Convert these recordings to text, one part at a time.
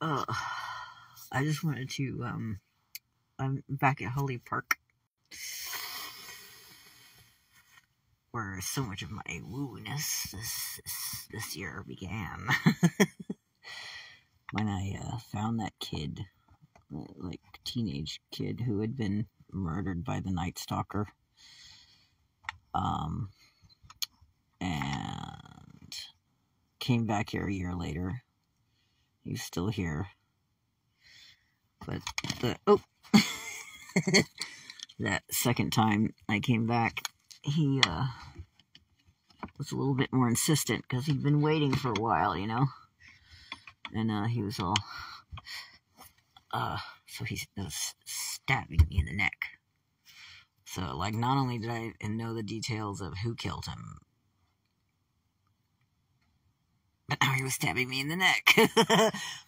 Uh, I just wanted to, I'm back at Holly Park, where so much of my woo-ness this year began. When I found that kid, like teenage kid who had been murdered by the Night Stalker. And came back here a year later. He's still here. But that second time I came back, he was a little bit more insistent because he'd been waiting for a while, you know. And he was all so he was stabbing me in the neck. So, like, not only did I know the details of who killed him, but now he was stabbing me in the neck.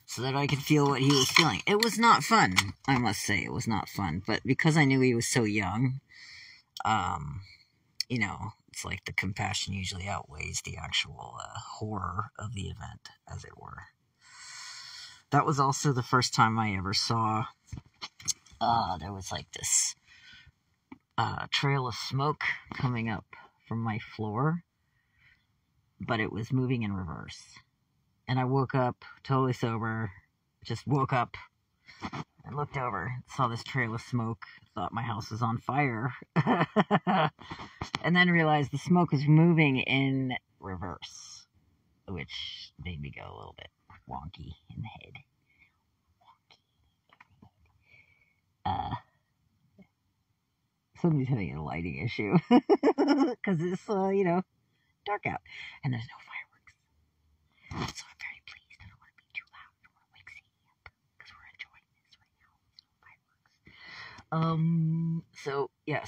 So that I could feel what he was feeling. It was not fun, I must say. It was not fun. But because I knew he was so young, you know, it's like the compassion usually outweighs the actual horror of the event, as it were. That was also the first time I ever saw, there was like this trail of smoke coming up from my floor, but it was moving in reverse. And I woke up totally sober, just woke up and looked over, saw this trail of smoke, thought my house was on fire, and then realized the smoke was moving in reverse, which made me go a little bit wonky in the head. Somebody's having a lighting issue because it's, you know, dark out and there's no fireworks. So I'm very pleased. I don't want to be too loud. I don't want to wake Sadie up because we're enjoying this right now. Fireworks. So yeah,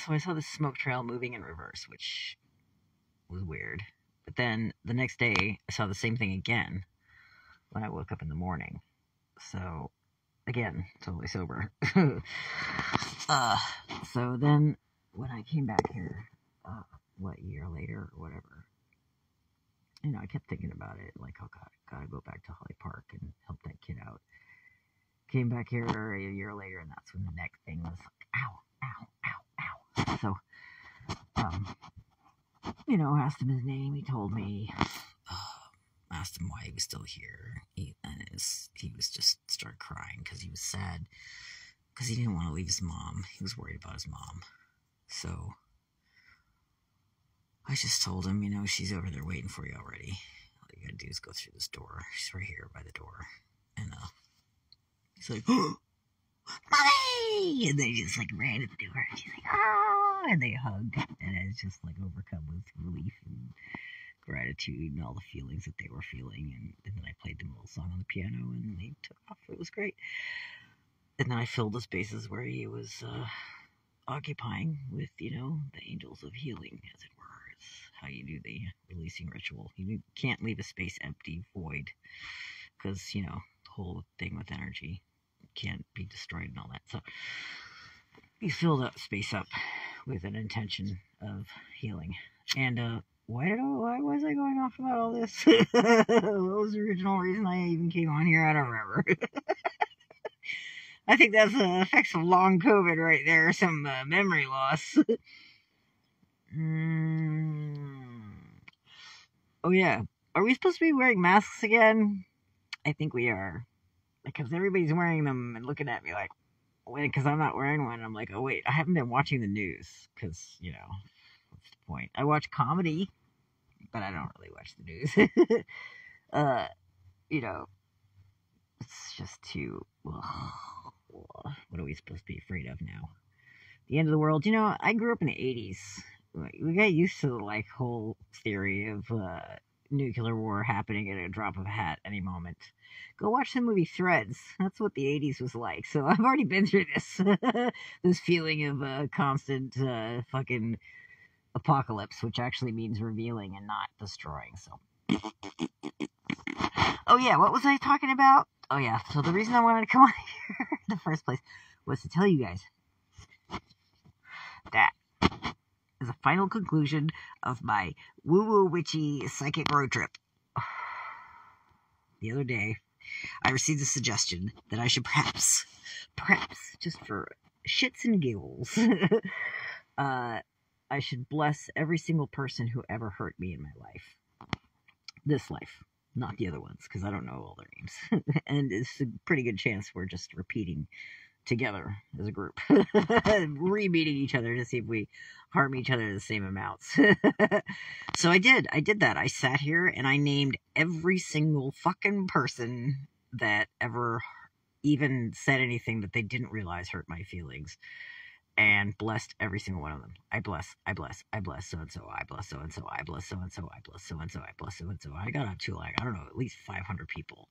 so I saw this smoke trail moving in reverse, which was weird. But then the next day, I saw the same thing again when I woke up in the morning. So again, totally sober. So then when I came back here, what, year later or whatever, you know, I kept thinking about it, like, oh god, gotta go back to Holly Park and help that kid out. Came back here a year later, and that's when the neck thing was like, ow, ow, ow, ow. So, you know, asked him his name, he told me, asked him why he was still here, he was just started crying because he was sad, because he didn't want to leave his mom. He was worried about his mom. So I just told him, you know, she's over there waiting for you already. All you gotta do is go through this door. She's right here by the door. And he's like, oh, Mommy! And they just like ran at the door. And she's like, oh! And they hugged. And I was just like overcome with relief and gratitude and all the feelings that they were feeling. And then I played them a little song on the piano and they took off. It was great. And then I filled the spaces where he was occupying with, you know, the angels of healing, as it were. It's how you do the releasing ritual. You can't leave a space empty, void, because, you know, the whole thing with energy can't be destroyed and all that. So you fill that space up with an intention of healing. And why was I going off about all this? What was the original reason I even came on here? I don't remember. I think that's the effects of long COVID right there. Some memory loss. Oh yeah. Are we supposed to be wearing masks again? I think we are. Because everybody's wearing them and looking at me like, wait, because I'm not wearing one. I'm like, oh wait, I haven't been watching the news. Because, you know, what's the point? I watch comedy, but I don't really watch the news. You know, it's just too... What are we supposed to be afraid of now? The end of the world. You know, I grew up in the 80s. We got used to the, like, whole theory of nuclear war happening at a drop of a hat any moment. Go watch the movie Threads. That's what the 80s was like. So I've already been through this. This feeling of constant fucking apocalypse, which actually means revealing and not destroying. So, oh yeah, what was I talking about? Oh yeah, so the reason I wanted to come on here in the first place was to tell you guys that is a final conclusion of my woo-woo witchy psychic road trip. The other day, I received a suggestion that I should perhaps, just for shits and giggles, I should bless every single person who ever hurt me in my life. This life, not the other ones, because I don't know all their names. And it's a pretty good chance we're just repeating together as a group, re-meeting each other to see if we harm each other the same amounts. So I did that. I sat here and I named every single fucking person that ever even said anything that they didn't realize hurt my feelings, and blessed every single one of them. I bless so-and-so, I bless so-and-so, I bless so-and-so, I bless so-and-so, I bless so-and-so. I got up to, like, I don't know, at least 500 people.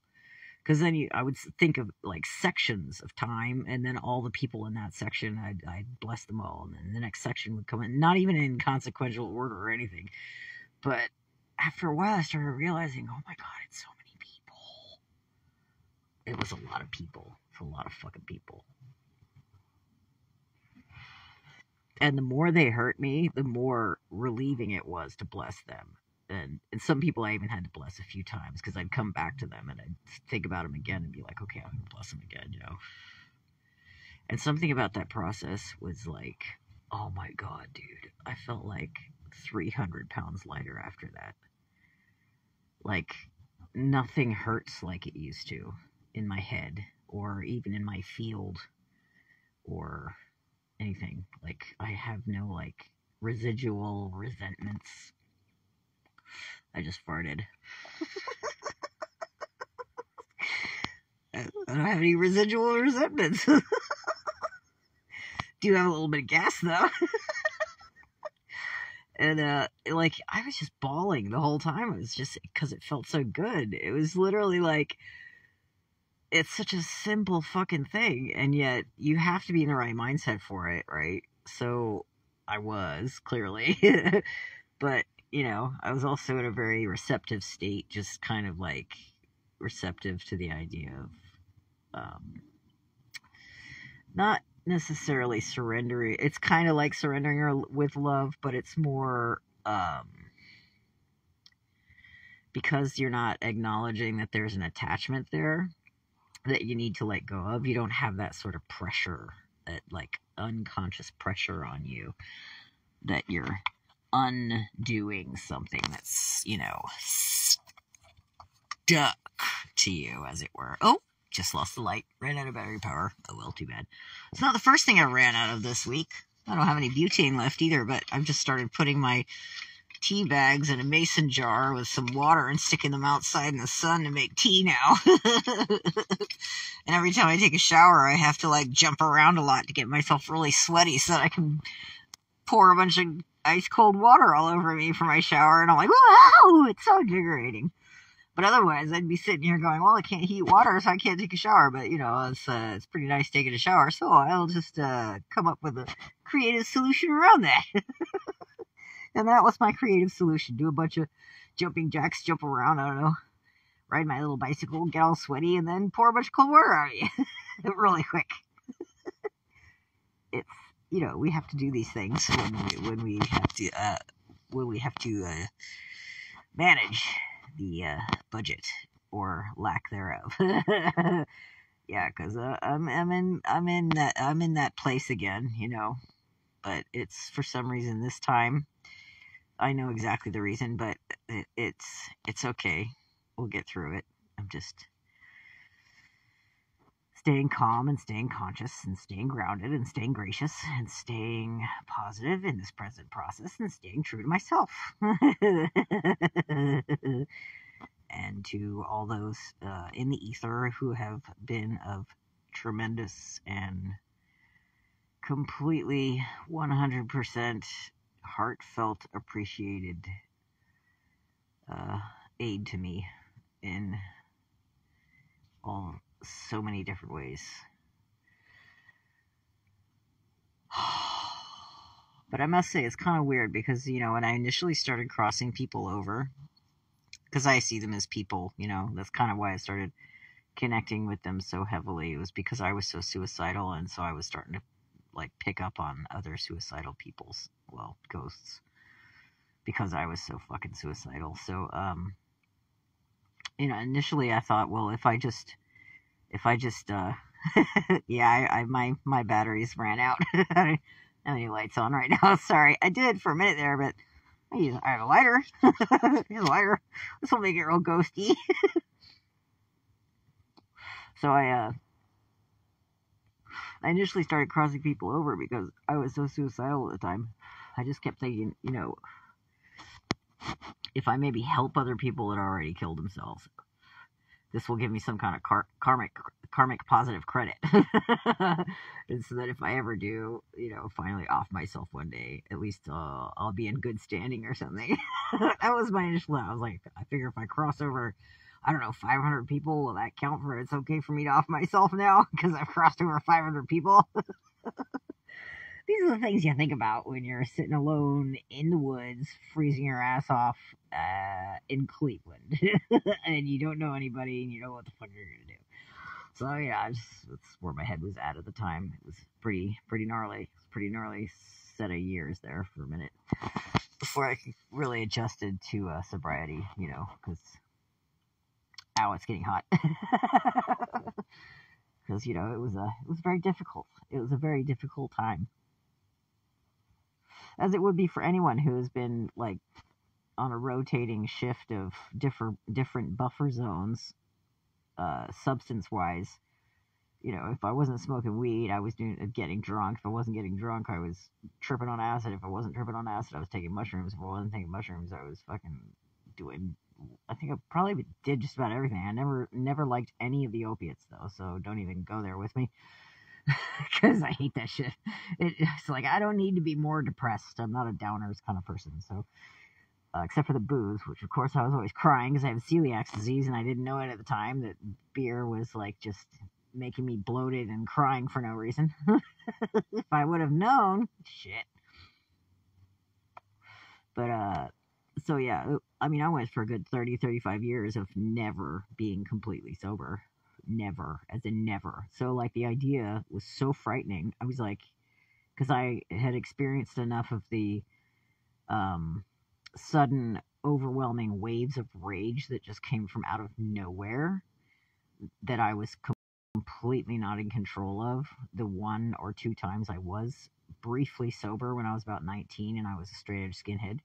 Because then I would think of, like, sections of time, and then all the people in that section, I'd bless them all, and then the next section would come in, not even in consequential order or anything. But after a while, I started realizing, oh my god, it's so many people. It was a lot of people. It's a lot of fucking people. And the more they hurt me, the more relieving it was to bless them. And some people I even had to bless a few times, because I'd come back to them and I'd think about them again and be like, okay, I'm going to bless them again, you know. And something about that process was like, oh my god, dude. I felt like 300 pounds lighter after that. Like, nothing hurts like it used to in my head, or even in my field, or anything. Like, I have no, like, residual resentments. I just farted. I don't have any residual resentments. Do have a little bit of gas, though. And, like, I was just bawling the whole time. It was just because it felt so good. It was literally like, it's such a simple fucking thing, and yet you have to be in the right mindset for it, right? So I was, clearly. But, you know, I was also in a very receptive state, just kind of like receptive to the idea of not necessarily surrendering. It's kind of like surrendering with love, but it's more because you're not acknowledging that there's an attachment there that you need to let go of. You don't have that sort of pressure, that, like, unconscious pressure on you, that you're undoing something that's, you know, stuck to you, as it were. Oh, just lost the light. Ran out of battery power. Oh, well, too bad. It's not the first thing I ran out of this week. I don't have any butane left either, but I've just started putting my tea bags in a mason jar with some water and sticking them outside in the sun to make tea now. And every time I take a shower, I have to, like, jump around a lot to get myself really sweaty so that I can pour a bunch of ice cold water all over me for my shower. And I'm like, wow, it's so invigorating. But otherwise, I'd be sitting here going, well, I can't heat water, so I can't take a shower. But, you know, it's pretty nice taking a shower, so I'll just come up with a creative solution around that. And that was my creative solution. Do a bunch of jumping jacks, jump around, I don't know, ride my little bicycle, get all sweaty, and then pour a bunch of cold water on you. Really quick. It's, you know, we have to do these things when we have to manage the budget, or lack thereof. Yeah, because I'm in that place again, you know. But it's, for some reason this time, I know exactly the reason, but it's okay. We'll get through it. I'm just staying calm and staying conscious and staying grounded and staying gracious and staying positive in this present process and staying true to myself. And to all those in the ether who have been of tremendous and completely 100% heartfelt appreciated aid to me in so many different ways. But I must say, it's kind of weird because, you know, when I initially started crossing people over, because I see them as people, you know, that's kind of why I started connecting with them so heavily. It was because I was so suicidal, and so I was starting to, like, pick up on other suicidal people's, well, ghosts, because I was so fucking suicidal. So, initially I thought, well, if I just, yeah, my batteries ran out. I don't have any lights on right now. Sorry, I did for a minute there, but I have a lighter. Here's a lighter. This will make it real ghosty. So I initially started crossing people over because I was so suicidal at the time. I just kept thinking, if I maybe help other people that already killed themselves, this will give me some kind of karmic positive credit. And so that if I ever do, finally off myself one day, at least I'll be in good standing or something. That was my initial thought. I was like, I figure if I cross over, I don't know, 500 people, will that count for it's okay for me to off myself now? Because I've crossed over 500 people. These are the things you think about when you're sitting alone in the woods, freezing your ass off in Cleveland, and you don't know anybody, and you know what the fuck you're gonna do. So yeah, that's where my head was at the time. It was pretty gnarly. It was pretty gnarly set of years there for a minute before I really adjusted to sobriety. Because ow, it's getting hot. Because it was very difficult. It was a very difficult time, as it would be for anyone who has been like on a rotating shift of different buffer zones, substance wise. If I wasn't smoking weed, I was getting drunk. If I wasn't getting drunk, I was tripping on acid. If I wasn't tripping on acid, I was taking mushrooms. If I wasn't taking mushrooms, I was fucking doing. I think I probably did just about everything. I never liked any of the opiates though, so don't even go there with me. Because I hate that shit. It's like I don't need to be more depressed. I'm not a downers kind of person. So, except for the booze, which of course I was always crying because I have celiac disease and I didn't know it at the time that beer was like just making me bloated and crying for no reason. If I would have known, shit. But so yeah, I mean, I went for a good 35 years of never being completely sober. Never, as in never. So like the idea was so frightening. I was like, because I had experienced enough of the sudden overwhelming waves of rage that just came from out of nowhere that I was completely not in control of. The one or two times I was briefly sober when I was about 19 and I was a straight edge skinhead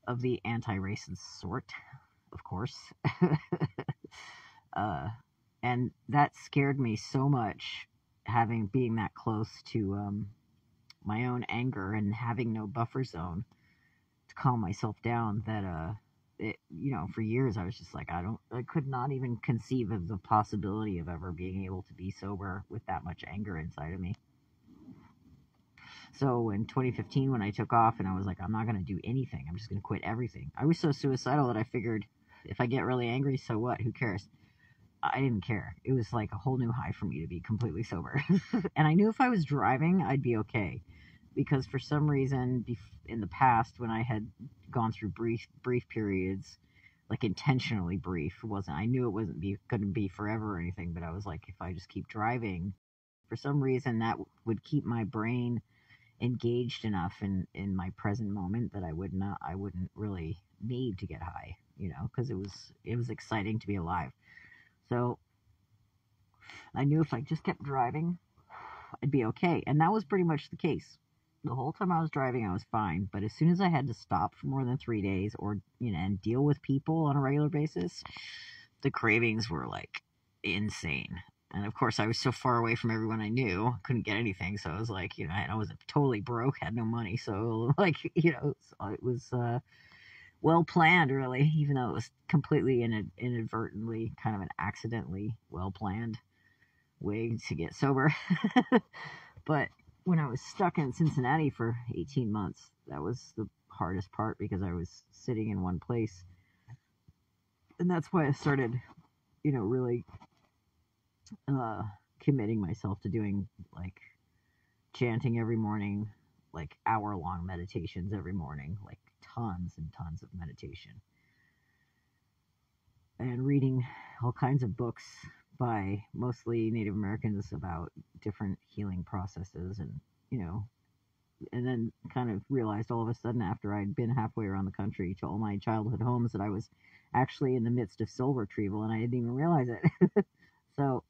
of the anti-racist sort, of course. And that scared me so much, being that close to my own anger and having no buffer zone to calm myself down, that for years I was just like, I could not even conceive of the possibility of ever being able to be sober with that much anger inside of me. So in 2015, when I took off and I was like, I'm not going to do anything, I'm just going to quit everything, I was so suicidal that I figured, if I get really angry, so what? Who cares? I didn't care. It was like a whole new high for me to be completely sober. And I knew if I was driving, I'd be okay. Because for some reason, in the past, when I had gone through brief periods, like intentionally brief, I knew it wasn't going to be forever or anything, but I was like, if I just keep driving, for some reason that would keep my brain engaged enough in my present moment that I wouldn't really need to get high, because it was exciting to be alive. So I knew if I just kept driving, I'd be okay. And that was pretty much the case. The whole time I was driving, I was fine. But as soon as I had to stop for more than 3 days or, and deal with people on a regular basis, the cravings were like insane. And of course, I was so far away from everyone I knew, couldn't get anything. So I was like, I was totally broke, had no money. So like, it was well planned, really, even though it was completely inadvertently, kind of an accidentally well planned way to get sober. But when I was stuck in Cincinnati for 18 months, that was the hardest part because I was sitting in one place. And that's why I started, really committing myself to doing like chanting every morning, like hour-long meditations every morning, like tons and tons of meditation, and reading all kinds of books by mostly Native Americans about different healing processes, and and then kind of realized all of a sudden after I'd been halfway around the country to all my childhood homes that I was actually in the midst of soul retrieval, and I didn't even realize it. So,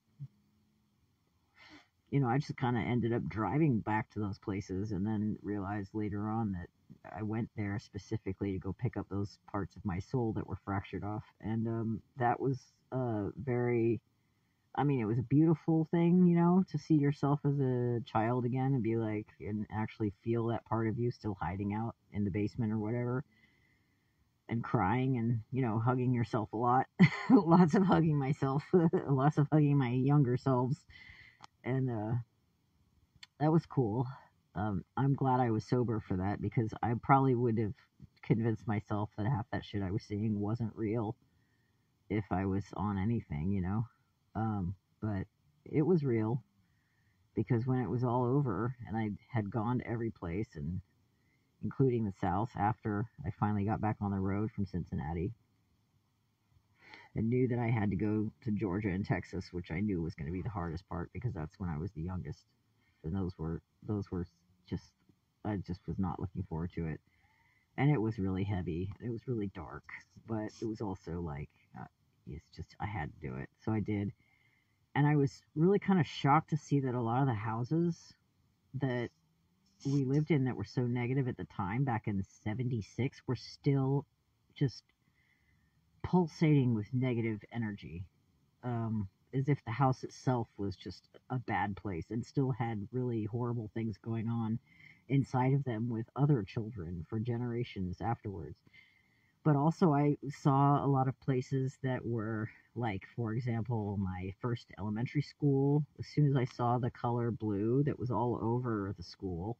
I just kind of ended up driving back to those places and then realized later on that I went there specifically to go pick up those parts of my soul that were fractured off. And that was very, I mean, it was a beautiful thing, to see yourself as a child again and be like, and actually feel that part of you still hiding out in the basement or whatever and crying and, hugging yourself a lot. Lots of hugging myself, lots of hugging my younger selves. And that was cool. I'm glad I was sober for that because I probably would have convinced myself that half that shit I was seeing wasn't real if I was on anything. But it was real because when it was all over and I had gone to every place, and including the South, after I finally got back on the road from Cincinnati and knew that I had to go to Georgia and Texas, which I knew was going to be the hardest part because that's when I was the youngest. And those were just, I just was not looking forward to it. And it was really heavy. It was really dark, but it was also like, it's just, I had to do it. So I did. And I was really kind of shocked to see that a lot of the houses that we lived in that were so negative at the time, back in '76, were still just pulsating with negative energy. As if the house itself was just a bad place and still had really horrible things going on inside of them with other children for generations afterwards. But also I saw a lot of places that were like, for example, my first elementary school. As soon as I saw the color blue that was all over the school,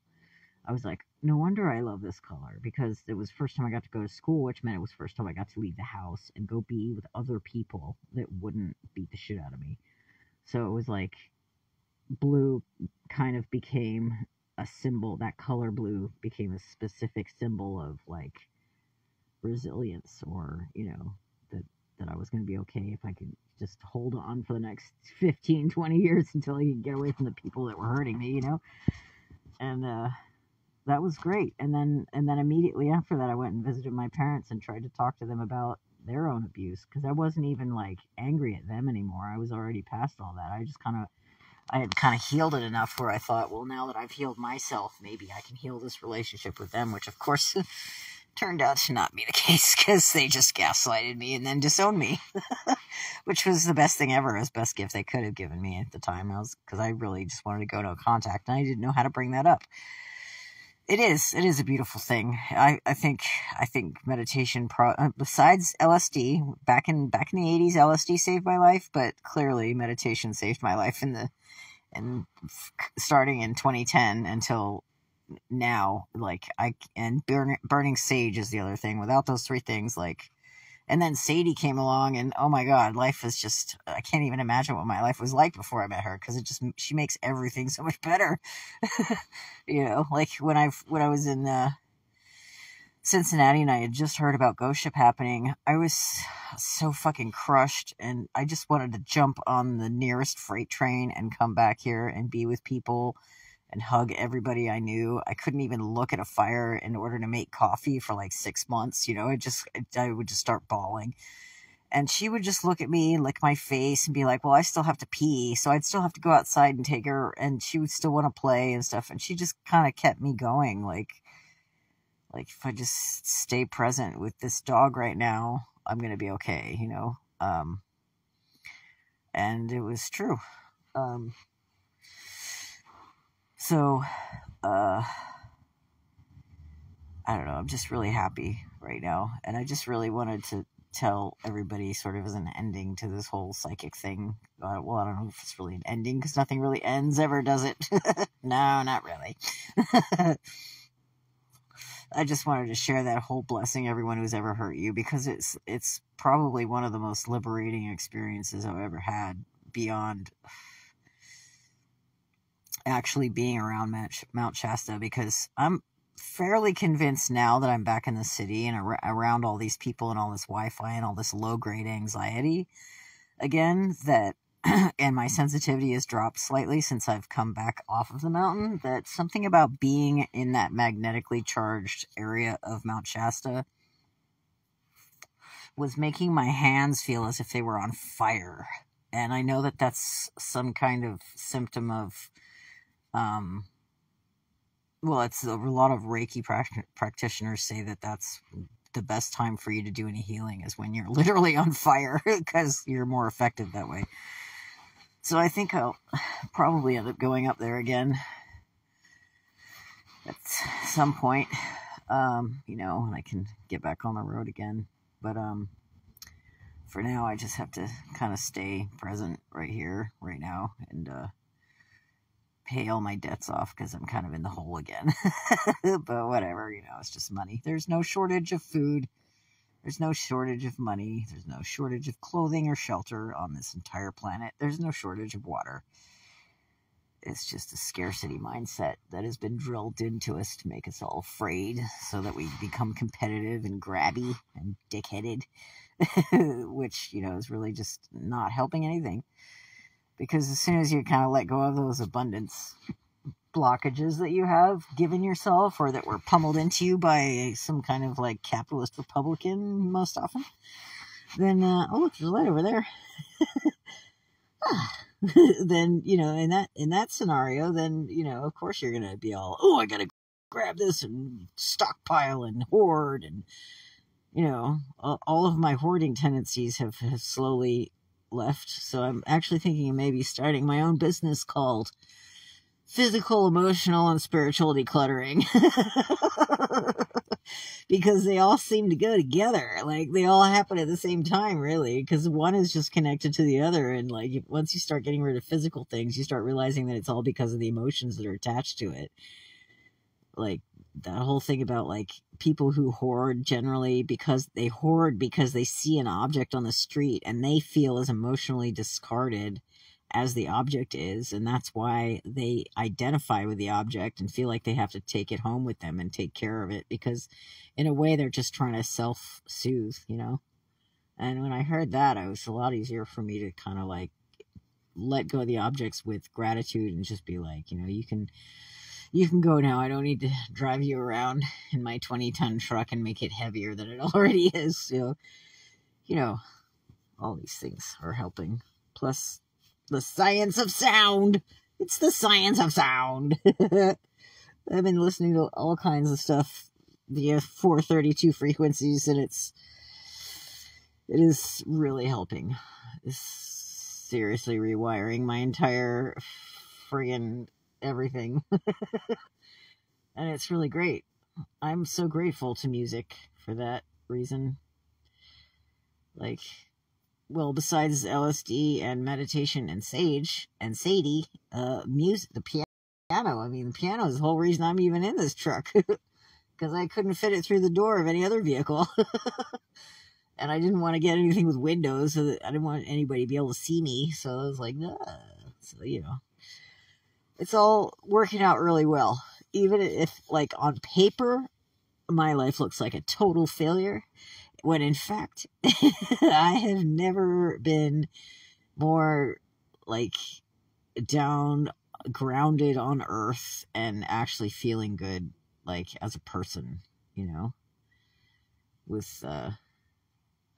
I was like, no wonder I love this color, because it was the first time I got to go to school, which meant it was the first time I got to leave the house and go be with other people that wouldn't beat the shit out of me. So it was like blue kind of became a symbol. That color blue became a specific symbol of like resilience, or, that I was going to be okay if I could just hold on for the next 15, 20 years until I could get away from the people that were hurting me, And that was great. And then immediately after that, I went and visited my parents and tried to talk to them about their own abuse, because I wasn't even like angry at them anymore. I was already past all that. I had kind of healed it enough where I thought, well, now that I've healed myself, maybe I can heal this relationship with them, which of course turned out to not be the case, because they just gaslighted me and then disowned me, which was the best thing ever, as best gift they could have given me at the time. Because I really just wanted to go no contact, and I didn't know how to bring that up. It is a beautiful thing. I think meditation, besides LSD, back in the 80s, LSD saved my life, but clearly meditation saved my life starting in 2010 until now. Burning sage is the other thing. Without those three things, and then Sadie came along, and oh my God, life is just, I can't even imagine what my life was like before I met her, because she makes everything so much better. Like when I was in Cincinnati and I had just heard about Ghost Ship happening, I was so fucking crushed, and I just wanted to jump on the nearest freight train and come back here and be with people and hug everybody I knew. I couldn't even look at a fire in order to make coffee for like 6 months. I would just start bawling. And she would just look at me and lick my face and be like, well, I still have to pee. So I'd still have to go outside and take her, and she would still want to play and stuff. And she just kind of kept me going. Like if I just stay present with this dog right now, I'm going to be okay, and it was true. So, I don't know, I'm just really happy right now, and I just really wanted to tell everybody, sort of as an ending to this whole psychic thing. Well, I don't know if it's really an ending, because nothing really ends ever, does it? No, not really. I just wanted to share that whole blessing, everyone who's ever hurt you, because it's probably one of the most liberating experiences I've ever had, beyond actually being around Mount Shasta, because I'm fairly convinced now that I'm back in the city and around all these people and all this Wi-Fi and all this low-grade anxiety again, that and my sensitivity has dropped slightly since I've come back off of the mountain, that something about being in that magnetically charged area of Mount Shasta was making my hands feel as if they were on fire. And I know that that's some kind of symptom of, well, it's a lot of Reiki practitioners say that that's the best time for you to do any healing is when you're literally on fire, because you're more effective that way. So I think I'll probably end up going up there again at some point, you know, when I can get back on the road again. But for now, I just have to kind of stay present right here, right now, and pay all my debts off because I'm kind of in the hole again. But whatever, you know, it's just money. There's no shortage of food. There's no shortage of money. There's no shortage of clothing or shelter on this entire planet. There's no shortage of water. It's just a scarcity mindset that has been drilled into us to make us all afraid so that we become competitive and grabby and dickheaded, which, you know, is really just not helping anything. Because as soon as you kind of let go of those abundance blockages that you have given yourself or that were pummeled into you by some kind of like capitalist Republican most often, then, oh, look, there's a light over there. Then, you know, in that scenario, then, you know, of course you're going to be all, oh, I got to grab this and stockpile and hoard. And, you know, all of my hoarding tendencies have slowly left. So I'm actually thinking of maybe starting my own business called Physical, Emotional, and Spiritual Decluttering. Because they all seem to go together. Like, they all happen at the same time, really. Because one is just connected to the other. And, like, once you start getting rid of physical things, you start realizing that it's all because of the emotions that are attached to it. Like, that whole thing about, like, people who hoard generally because they see an object on the street and they feel as emotionally discarded as the object is, and that's why they identify with the object and feel like they have to take it home with them and take care of it, because in a way they're just trying to self-soothe, you know. And when I heard that, it was a lot easier for me to kind of like let go of the objects with gratitude and just be like, you know, you can go now. I don't need to drive you around in my 20-ton truck and make it heavier than it already is. So, you know, all these things are helping. Plus, the science of sound. It's the science of sound. I've been listening to all kinds of stuff via 432 frequencies, and it is really helping. It's seriously rewiring my entire friggin' everything. And it's really great. I'm so grateful to music for that reason. Like, well, besides LSD and meditation and sage and sadie, music, the piano. I mean, the piano is the whole reason I'm even in this truck. Because I couldn't fit it through the door of any other vehicle. And I didn't want to get anything with windows, so that I didn't want anybody to be able to see me. So I was like, nah. So, you know, it's all working out really well. Even if, like, on paper, my life looks like a total failure, when in fact, I have never been more, like, down, grounded on earth and actually feeling good, like, as a person, you know, with,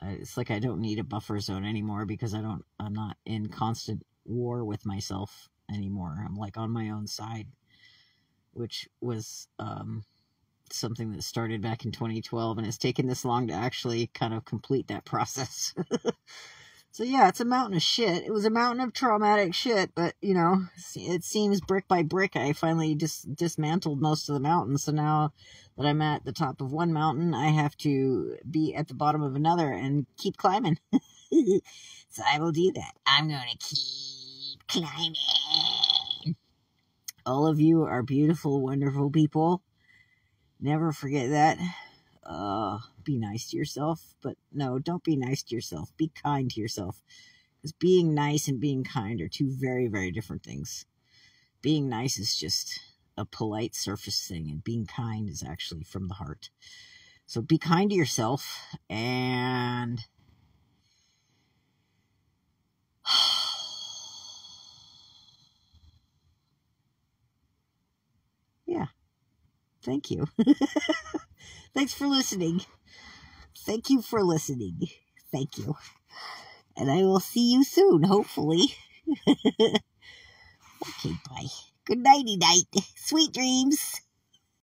it's like I don't need a buffer zone anymore because I'm not in constant war with myself anymore. I'm, like, on my own side, which was, something that started back in 2012 and it's taken this long to actually kind of complete that process. So yeah, it's a mountain of shit. It was a mountain of traumatic shit, but, you know, it seems brick by brick I finally dismantled most of the mountains. So now that I'm at the top of one mountain, I have to be at the bottom of another and keep climbing. So I will do that. I'm going to keep climbing. All of you are beautiful, wonderful people. Never forget that. Be nice to yourself. But no, don't be nice to yourself. Be kind to yourself. Because being nice and being kind are two very, very different things. Being nice is just a polite surface thing, and being kind is actually from the heart. So be kind to yourself, and yeah. Thank you. Thanks for listening. Thank you for listening. Thank you. And I will see you soon, hopefully. Okay, bye. Good nighty night. Sweet dreams.